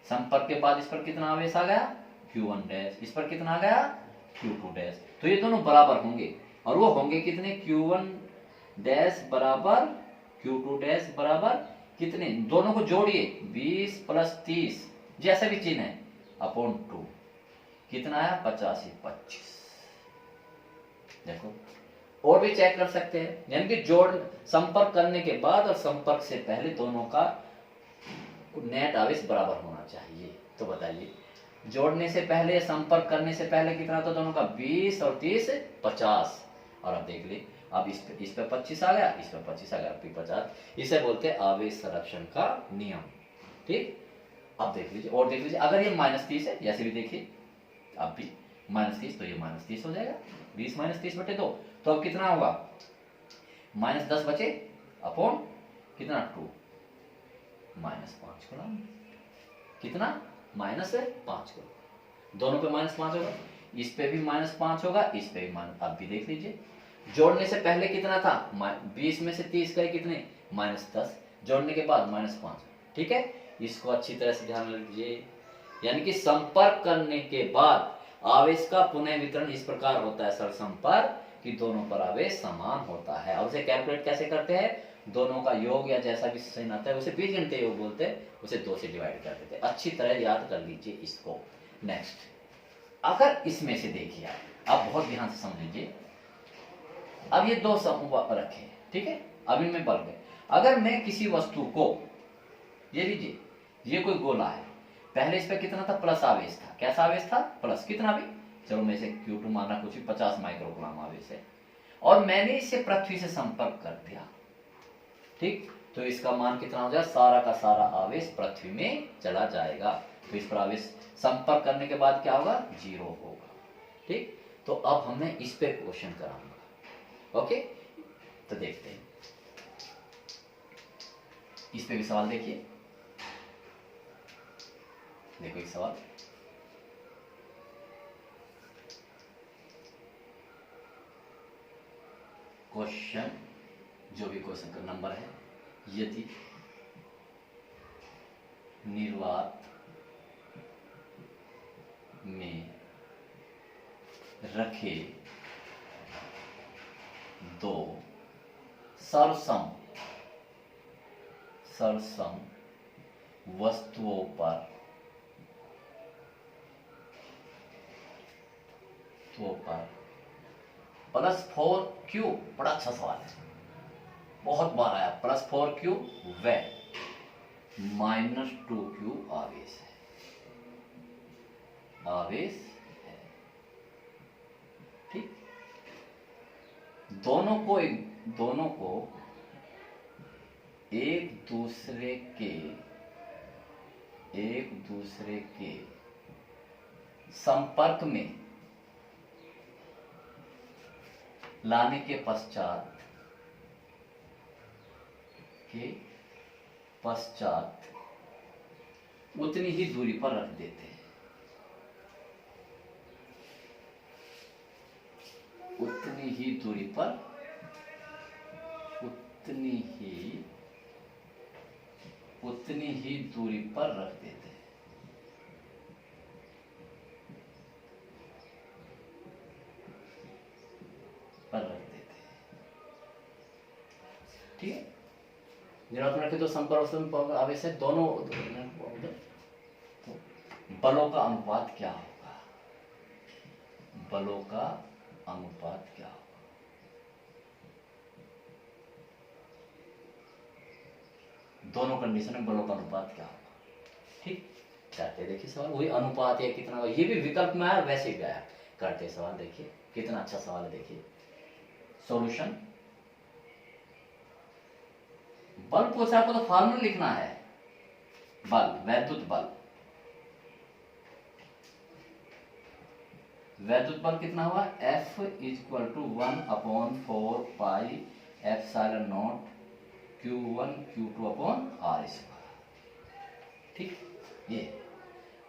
संपर्क के बाद इस पर कितना आवेश आ गया Q1 डैश, इस पर कितना आ गया Q2 डैश, तो ये दोनों बराबर होंगे, और वो होंगे कितने, Q1 डैश बराबर Q2 डैश बराबर कितने, दोनों को जोड़िए 20 प्लस 30 जैसे भी चिन्ह है अपॉन 2, कितना आया 85 25। देखो और भी चेक कर सकते हैं, यानी कि जोड़ संपर्क करने के बाद और संपर्क से पहले दोनों का नेट आवेश बराबर होना चाहिए। तो बताइए जोड़ने से पहले संपर्क करने से पहले कितना था दोनों का 20 और 30 50। और अब देख ली, अब इस पे 25 आ गया, इस पे 25 आ गया, फिर 50। इसे बोलते हैं आवेश संरक्षण का नियम। ठीक, अब देख लीजिए और देख लीजिए, अगर ये -30 है, जैसे भी देखिए अब भी -30, तो ये -30 हो जाएगा, 20 - 30 बटे 2। तो अब कितना होगा, -10 बचे अपॉन कितना 2, -5 गुना कितना -5 गुना, दोनों पे -5 होगा, इस पे भी -5 होगा, इस पे भी अब भी देख लीजिए जोड़ने से पहले कितना था 20 में से 30 गए कितने -10, जोड़ने के बाद -5। ठीक है, इसको अच्छी तरह से ध्यान रखिए, यानी कि संपर्क करने के बाद आवेश का पुनः वितरण इस प्रकार होता है सर संपर्क कि दोनों पर आवेश समान होता है। और उसे कैलकुलेट कैसे करते हैं, दोनों का योग या जैसा भी साइन आता है उसे बीजगणितीय योग बोलते हैं, उसे 2 से डिवाइड कर देते हैं। अच्छी तरह याद कर लीजिए इसको। नेक्स्ट, अगर इसमें से देखिए आप बहुत ध्यान से समझ लीजिए, अब ये 2 समूह रखे, ठीक है, अब इनमें बल गए। अगर मैं किसी वस्तु को, ये लीजिए ये कोई गोला है, पहले इस पे कितना था प्लस आवेश था, कैसा आवेश था प्लस, कितना भी, चलो मैं इसे Q2 मानना, कुछ भी 50 माइक्रोकूलम आवेश है, और मैंने इसे पृथ्वी से संपर्क कर दिया, ठीक, तो इसका मान कितना हो जाएगा, सारा का सारा आवेश पृथ्वी में चला जाएगा। तो इस पर आवेश संपर्क करने के बाद क्या होगा, 0 होगा। ठीक, तो अब हमें इस पे क्वेश्चन कराऊंगा। ओके, तो देखते हैं, इस पे भी सवाल देखिए, देखो एक सवाल, क्वेश्चन जो भी क्वेश्चन का नंबर है, यदि निर्वात में रखे 2 सरसम वस्तुओं पर +4Q, बड़ा अच्छा सवाल है, बहुत बार आया, +4Q व -2Q आवेश है, ठीक, दोनों को एक दूसरे के संपर्क में लाने के पश्चात उतनी ही दूरी पर रख देते हैं, उतनी ही दूरी पर रख देते हैं। ठीक है, निर्वात में रखे तो संपर्क आवेश है दोनों, तो बलों का अनुपात क्या होगा, बलों का अनुपात क्या होगा, दोनों कंडीशन में बलों का अनुपात क्या होगा। ठीक, करते देखिए सवाल, वही अनुपात या कितना, ये भी विकल्प में आया वैसे भी आया, करते सवाल देखिए, कितना अच्छा सवाल है, देखिए सॉल्यूशन। बल पूछा आपको तो फॉर्मूला लिखना है, बल, वैद्युत बल कितना हुआ, F = 1/4 पाई ε0 Q1 Q2/R²। ठीक, ये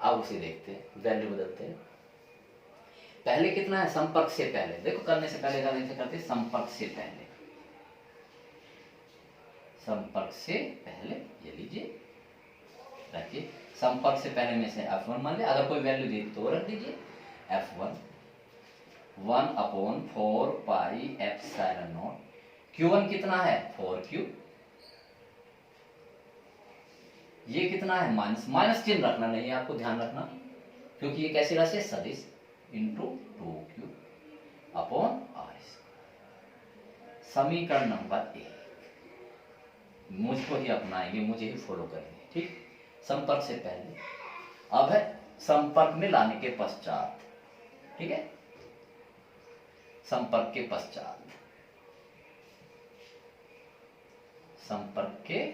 अब उसे देखते हैं, वैल्यू बदलते हैं। पहले कितना है, संपर्क से पहले, देखो करने से पहले करते संपर्क से पहले, ये लीजिए रखिए, संपर्क से पहले में से F1 मान लिया, अगर कोई वैल्यू दी तो रख दीजिए, F1 1/4 पाई ε0, Q1 कितना है 4Q, ये कितना है माइनस चिन्ह रखना नहीं है, आपको ध्यान रखना, क्योंकि ये कैसी राशि है, सदिश, into 2q upon r square. समीकरण नंबर 1 मुझको ही अपनाएंगे, मुझे ही फॉलो करेंगे, ठीक। संपर्क से पहले अब है संपर्क में लाने के पश्चात, ठीक है, संपर्क के पश्चात, संपर्क के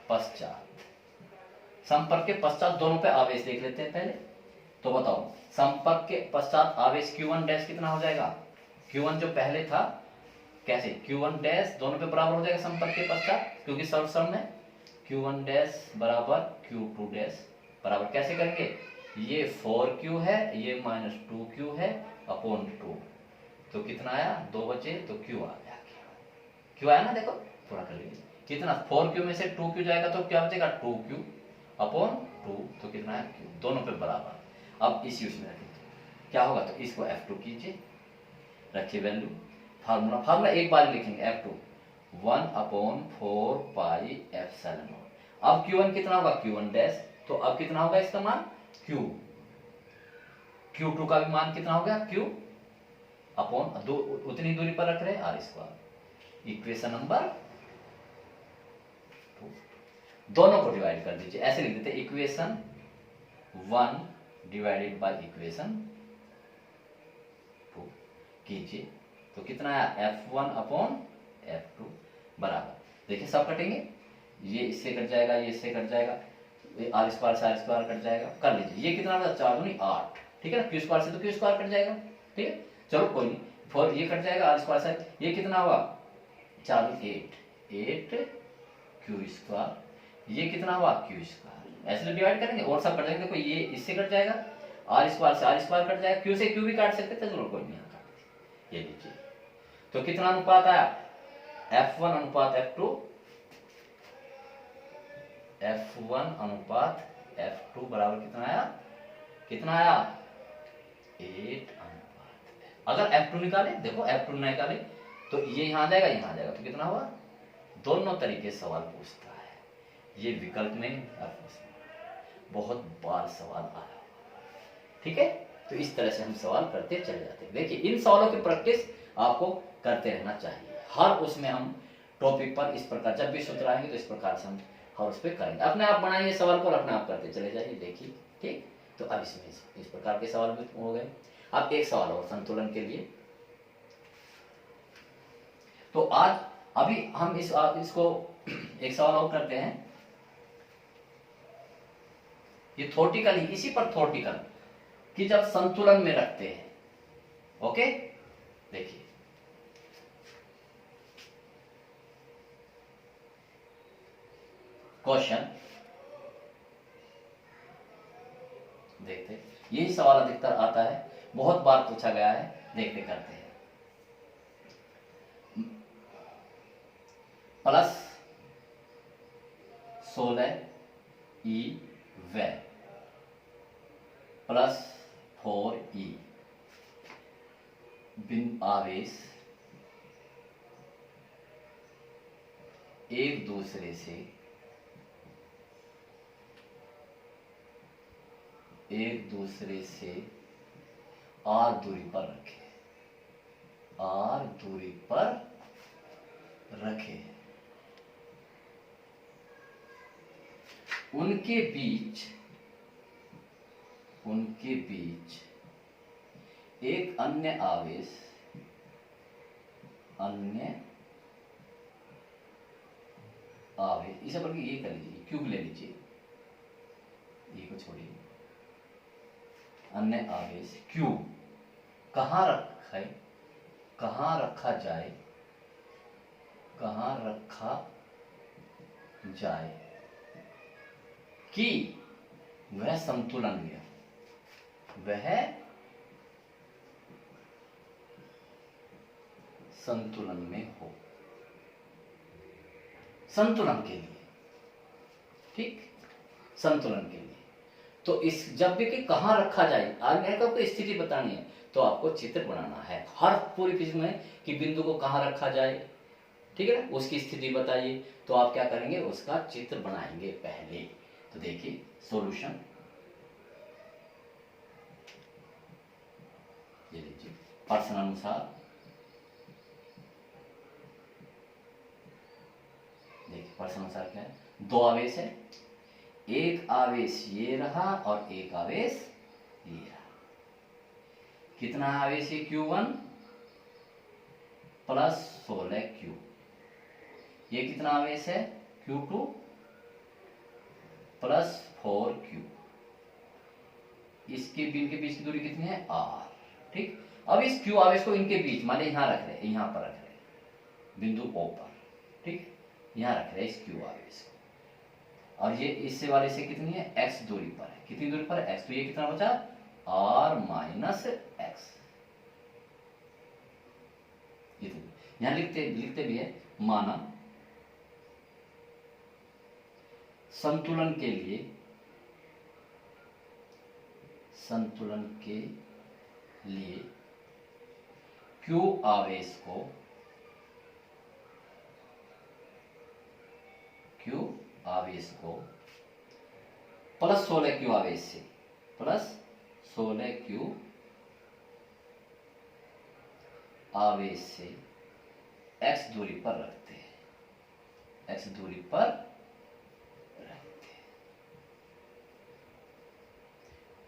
पश्चात, संपर्क के पश्चात दोनों पे आवेश देख लेते हैं पहले। तो बताओ संपर्क के पश्चात आवेश Q1 डैश कितना हो जाएगा, Q1 जो पहले था कैसे, Q1 डैश दोनों पे बराबर हो जाएगा संपर्क के पश्चात, क्योंकि सर्वसम में Q1 डैश बराबर Q2 डैश बराबर कैसे करेंगे, ये 4Q है, ये -2Q है अपॉन 2, तो कितना आया 2 बचे तो Q आ गया, Q आया ना, देखो पूरा कर लीजिए, कितना 4Q में से 2Q जाएगा तो क्या बचेगा 2Q अपॉन 2, तो कितना है Q, दोनों पे बराबर। अब इस यूज में रखिए क्या होगा, तो इसको F2 कीजिए, रखिए वैल्यू, फार्मूला एक बार लिखेंगे F2 1 upon 4 pi epsilon not. अब Q1 कितना होगा Q1 डैश, तो अब कितना होगा इसका मान Q, Q2 का भी मान कितना हो गया Q अपॉन दो उतनी दूरी पर रख रहे हैं r स्क्वायर। इक्वेशन नंबर 2 दोनों को डिवाइड कर दीजिए, ऐसे लिख देते इक्वेशन 1 डिवाइडेड बाय इक्वेशन 2 कीजिए, तो कितना आया F1 अपॉन F2 बराबर, देखिए सब कटेंगे, ये इससे कट जाएगा, ये इससे कट जाएगा, r स्क्वायर से r स्क्वायर कट जाएगा, कर लीजिए, ये कितना होगा 4 दूनी 8, ठीक है ना, Q स्क्वायर से तो Q स्क्वायर कट जाएगा, ठीक है, चलो कोई नहीं, 4 ये कट जाएगा, r स्क्वायर से ये कितना हुआ 4 8 Q स्क्वायर, ये कितना हुआ Q स्क्वायर, ऐसे डिवाइड करेंगे और सब कट जाएंगे, देखो ये इससे कट जाएगा, r स्क्वायर से r स्क्वायर कट जाएगा, Q से Q भी काट सकते थे, चलो कोई नहीं काट, ये लीजिए, तो कितना अनुपात आया F1 अनुपात F2, F1 अनुपात F2 बराबर कितना आया 8 अनुपात। अगर F2 निकाले, देखो F2 निकाले तो ये यहाँ आ जाएगा, यहाँ आ जाएगा, तो कितना हुआ, दोनों तरीके सवाल पूछता है, ये विकल्प नहीं, बहुत बार सवाल आया, ठीक है, तो इस तरह से हम सवाल करते चले जाते हैं। देखिए इन सवालों की प्रैक्टिस आपको करते रहना चाहिए, हर उसमें हम टॉपिक पर इस प्रकार जब भी सूत्र आएंगे तो इस प्रकार से हम हर उस पर करेंगे, अपने आप बनाएंगे सवाल को और अपने आप करते चले जाइए, देखिए, ठीक। तो अब इसमें इस प्रकार के सवाल भी हो गए। अब एक सवाल और संतुलन के लिए, तो आज अभी हम इसको एक सवाल और करते हैं, ये थ्योरेटिकल ही, इसी पर थ्योरेटिकल कि जब संतुलन में रखते हैं, ओके, देखिए क्वेश्चन देखते, यही सवाल अधिकतर आता है, बहुत बार पूछा गया है, देखते करते हैं। प्लस 16E व प्लस 4E बिंदु आवेश एक दूसरे से r दूरी पर रखे, उनके बीच एक अन्य आवेश इसे बल्कि ये कर लीजिए, क्यूब ले लीजिए, ये को छोड़िए, अन्य आवेश Q कहाँ रखा जाए कि वह संतुलन में हो, संतुलन के लिए, ठीक, संतुलन के लिए। तो इस जब भी कि कहाँ रखा जाए, आगे आपको स्थिति बतानी है, तो आपको चित्र बनाना है हर पूरी चीज में कि बिंदु को कहाँ रखा जाए, ठीक है ना, उसकी स्थिति बताइए, तो आप क्या करेंगे, उसका चित्र बनाएंगे पहले। तो देखिए सॉल्यूशन, प्रश्न अनुसार देखिए, प्रश्न अनुसार क्या है, दो आवेश है, एक आवेश ये रहा और एक आवेश ये रहा। कितना आवेश है, Q1 प्लस 16Q। ये कितना आवेश है, Q2 प्लस 4Q। इसके इनके बीच की दूरी कितनी है, R। ठीक, अब इस Q आवेश को इनके बीच माने यहां रख रहे, यहां पर रख रहे बिंदु O पर। ठीक, यहां रख रहे इस Q आवेश को, और ये इससे वाले से कितनी है, x दूरी पर है। कितनी दूरी पर है, x। तो ये कितना बचा, R माइनस एक्स। यहां लिखते भी है, माना संतुलन के लिए Q आवेश को प्लस 16Q आवेश से, प्लस 16Q आवेश से x दूरी पर रखते हैं, x दूरी पर रखते हैं।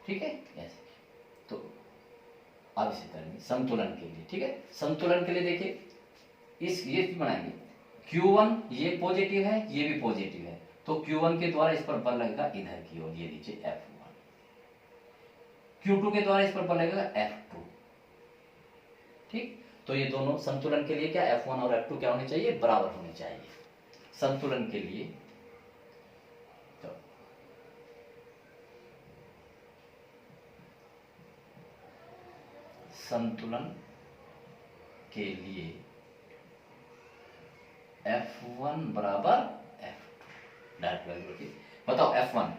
ठीक है, ऐसे। तो अब इसे करेंगे संतुलन के लिए। ठीक है, संतुलन के लिए देखिए, इस ये बनाएंगे, Q1 ये पॉजिटिव है, ये भी पॉजिटिव है, तो Q1 के द्वारा इस पर बल लगेगा इधर की ओर, ये नीचे F1। Q2 के द्वारा इस पर बल लगेगा F2। ठीक, तो ये दोनों संतुलन के लिए क्या, F1 और F2 क्या होने चाहिए, बराबर होने चाहिए संतुलन के लिए। तो संतुलन के लिए F1 बराबर F2, डायरेक्ट वैल्यू रखिए। बताओ F1,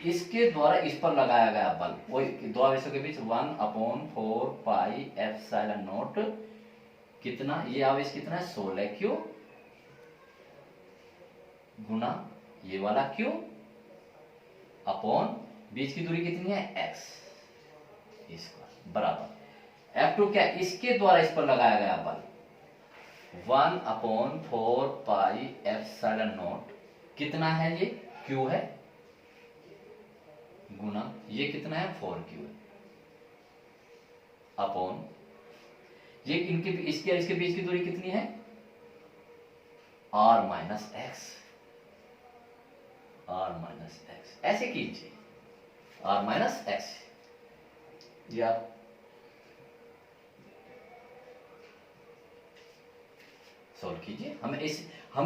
इसके द्वारा इस पर लगाया गया बल, वही दो आवेशों के बीच 1/4 पाई एप्सिलॉन नॉट, कितना, ये आवेश कितना है, 16Q गुना ये वाला Q अपॉन बीच की दूरी कितनी है, x, इसका बराबर F2 क्या, इसके द्वारा इस पर लगाया गया बल 1/4 पाई एप्सिलॉन नॉट, कितना है, ये Q है, गुना ये कितना है, 4Q है, अपॉन ये इनके इसके बीच की दूरी कितनी है, R माइनस एक्स। ऐसे कीजिए, R माइनस एक्स, या सोल्व कीजिए। हमें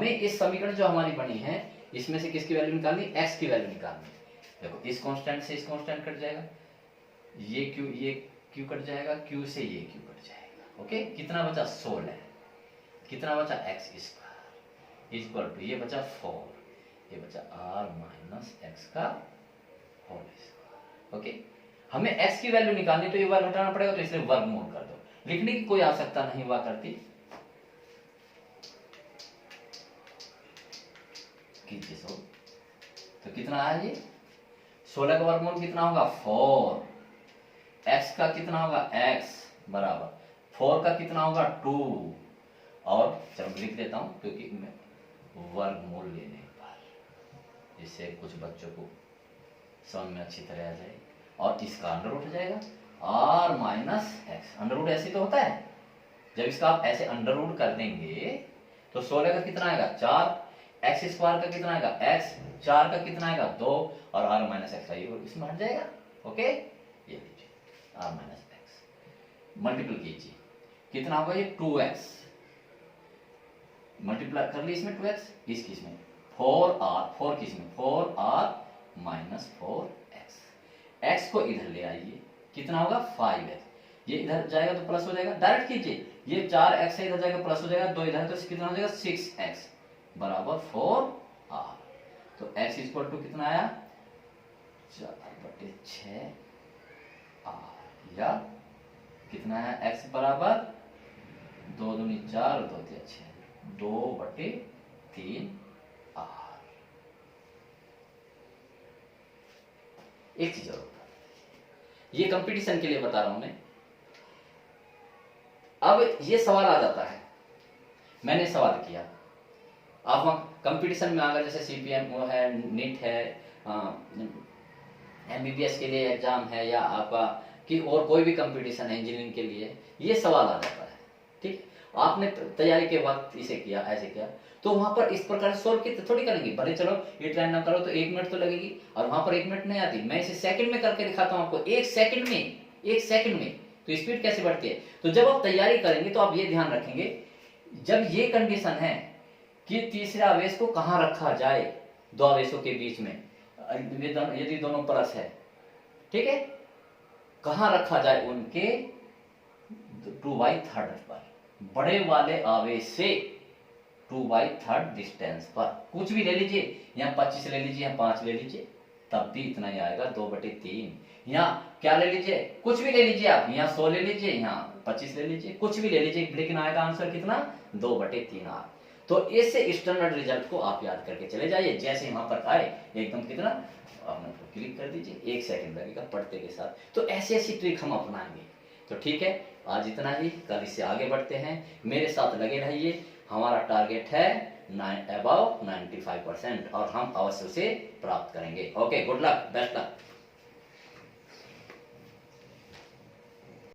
इस समीकरण जो हमारी बनी है, इसमें से किसकी वैल्यू निकालनी, x की वैल्यू निकालनी। देखो, इस कांस्टेंट से इस कांस्टेंट कट जाएगा, ये q कट जाएगा, q से ये q कट जाएगा। ओके, कितना बचा, 16, कितना बचा, x स्क्वायर इक्वल टू, ये बचा 4, ये बचा r माइनस एक्स का होल स्क्वायर। ओके, हमें x की वैल्यू निकालनी, तो ये वर्ग हटाना पड़ेगा, तो इसलिए वर्गमूल कर दो, लिखने की कोई आवश्यकता नहीं हुआ करती। कीजिए सो, तो कितना आया, ये 16 का वर्गमूल कितना होगा, 4, x का कितना होगा, x बराबर 4 का कितना होगा, 2, और चलो लिख देता हूं क्योंकि मैं वर्गमूल लेने पर, जिससे कुछ बच्चों को समझ में अच्छी तरह आ जाए, और इसका अंडर रूट हो जाएगा, r minus x. Under root ऐसे तो होता है, जब इसका आप ऐसे अंडर रूट कर देंगे तो 16 का कितना आएगा, 4, एक्स स्क्वायर का कितना आएगा, x, 4 का कितना आएगा, 2, और r माइनस एक्स आइए इसमें हट जाएगा। ओके, ये लीजिए r माइनस एक्स, मल्टीपल कीजिए, कितना होगा, ये 2x, मल्टीप्लाई कर ली इसमें 2x, इसमें 4 किसमें, 4r माइनस 4x, x को इधर ले आइए, कितना होगा, 5x, ये इधर जाएगा तो प्लस हो जाएगा, डायरेक्ट कीजिए, ये 4x है, इधर जाएगा प्लस हो जाएगा, 2 इधर है तो कितना हो जाएगा, 6x बराबर 4r। तो x इक्वल टू कितना आया, 4/6r, या कितना है, x बराबर 2 दूनी 4 और 2 तिया 6, 2/3r। एक चीज और, ये कंपटीशन के लिए बता रहा हूं मैं, अब ये सवाल आ जाता है, मैंने सवाल किया, आप वहाँ कंपटीशन में अगर जैसे सीपीएम वो है, नीट है, एमबीबीएस के लिए एग्जाम है, या आपका कि और कोई भी कंपटीशन है इंजीनियरिंग के लिए, ये सवाल आ जाता है, ठीक। आपने तैयारी के वक्त इसे किया, ऐसे किया, तो वहां पर इस प्रकार सोल्व की थोड़ी करेंगे, भले चलो ये ट्राई ना करो तो 1 मिनट तो लगेगी, और वहां पर 1 मिनट नहीं आती, मैं इसे सेकंड में करके दिखाता हूं आपको, 1 सेकंड में, 1 सेकंड में, तो स्पीड कैसे बढ़ती है। तो जब आप तैयारी करेंगे तो आप ये ध्यान रखेंगे, जब ये कंडीशन है कि तीसरे आवेश को कहां रखा जाए, दो आवेशों के बीच में, यदि दोनों परस है, ठीक है, कहां रखा जाए, उनके 2/3 पर, बड़े वाले आवेश से 2/3 डिस्टेंस पर, कुछ भी ले लीजिए, यहाँ 25 ले लीजिए, यहाँ 5 ले लीजिए, तब भी इतना ही आएगा, 2/3। यहाँ क्या ले लीजिए, कुछ भी ले लीजिए आप, यहाँ 100 ले लीजिए, यहाँ 25 ले लीजिए, कुछ भी ले लीजिए, लेकिन आएगा आंसर कितना, 2/3 आ। तो इससे स्टैंडर्ड रिजल्ट को आप याद करके चले जाइए, जैसे वहां पर आए एकदम कितना, क्लिक कर दीजिए, 1 सेकंड लगेगा पढ़ते के साथ। तो ऐसी ऐसी ट्रिक हम अपनाएंगे। तो ठीक है, आज इतना ही, कल इससे आगे बढ़ते हैं, मेरे साथ लगे रहिए। हमारा टारगेट है अबाव 95% और हम अवश्य उसे प्राप्त करेंगे। Okay, good luck, best luck.